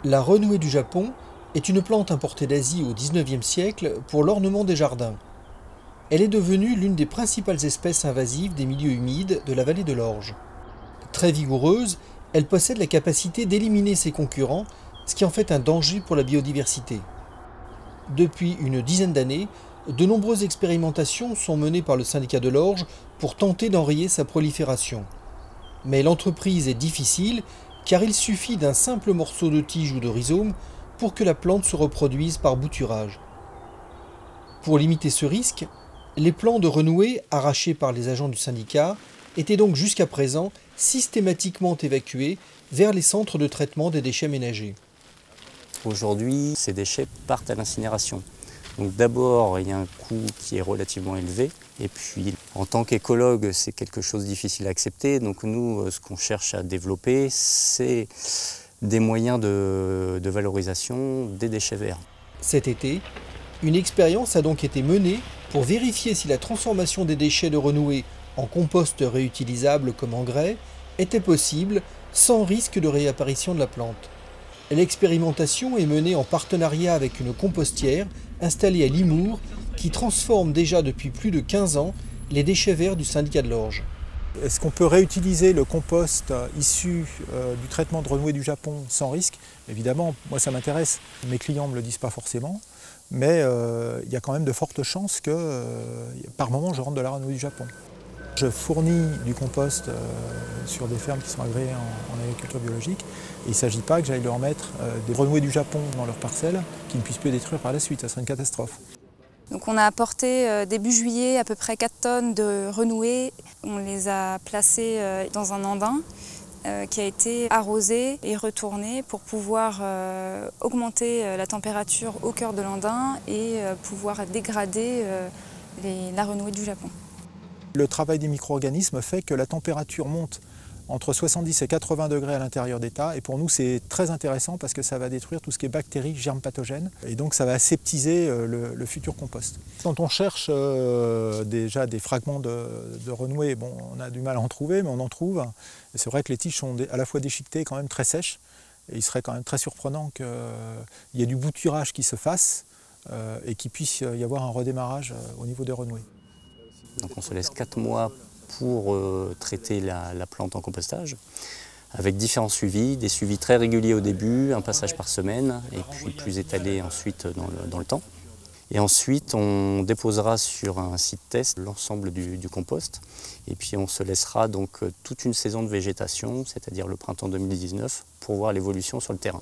La renouée du Japon est une plante importée d'Asie au XIXe siècle pour l'ornement des jardins. Elle est devenue l'une des principales espèces invasives des milieux humides de la vallée de l'Orge. Très vigoureuse, elle possède la capacité d'éliminer ses concurrents, ce qui en fait un danger pour la biodiversité. Depuis une dizaine d'années, de nombreuses expérimentations sont menées par le syndicat de l'Orge pour tenter d'enrayer sa prolifération. Mais l'entreprise est difficile car il suffit d'un simple morceau de tige ou de rhizome pour que la plante se reproduise par bouturage. Pour limiter ce risque, les plants de renouée arrachés par les agents du syndicat étaient donc jusqu'à présent systématiquement évacués vers les centres de traitement des déchets ménagers. Aujourd'hui, ces déchets partent à l'incinération. Donc d'abord, il y a un coût qui est relativement élevé. Et puis, en tant qu'écologue, c'est quelque chose de difficile à accepter. Donc nous, ce qu'on cherche à développer, c'est des moyens de valorisation des déchets verts. Cet été, une expérience a donc été menée pour vérifier si la transformation des déchets de renouée en compost réutilisable comme engrais était possible sans risque de réapparition de la plante. L'expérimentation est menée en partenariat avec une compostière installée à Limours qui transforme déjà depuis plus de 15 ans les déchets verts du syndicat de l'Orge. Est-ce qu'on peut réutiliser le compost issu du traitement de renouée du Japon sans risque? Évidemment, moi ça m'intéresse. Mes clients ne me le disent pas forcément, mais il y a quand même de fortes chances que par moment je rentre de la renouée du Japon. Je fournis du compost sur des fermes qui sont agréées en agriculture biologique. Et il ne s'agit pas que j'aille leur mettre des renouées du Japon dans leurs parcelles qui ne puissent plus détruire par la suite, ça serait une catastrophe. Donc on a apporté début juillet à peu près 4 tonnes de renouées. On les a placées dans un andin qui a été arrosé et retourné pour pouvoir augmenter la température au cœur de l'andin et pouvoir dégrader la renouée du Japon. Le travail des micro-organismes fait que la température monte entre 70 et 80 degrés à l'intérieur des tas. Et pour nous, c'est très intéressant parce que ça va détruire tout ce qui est bactéries, germes pathogènes. Et donc, ça va aseptiser le futur compost. Quand on cherche déjà des fragments de renouée, bon, on a du mal à en trouver, mais on en trouve. Et c'est vrai que les tiges sont à la fois déchiquetées et quand même très sèches. Et il serait quand même très surprenant qu'il y ait du bouturage qui se fasse et qu'il puisse y avoir un redémarrage au niveau des renouées. Donc on se laisse 4 mois pour traiter la plante en compostage, avec différents suivis, des suivis très réguliers au début, un passage par semaine, et puis plus étalé ensuite dans le temps. Et ensuite, on déposera sur un site test l'ensemble du compost, et puis on se laissera donc toute une saison de végétation, c'est-à-dire le printemps 2019, pour voir l'évolution sur le terrain.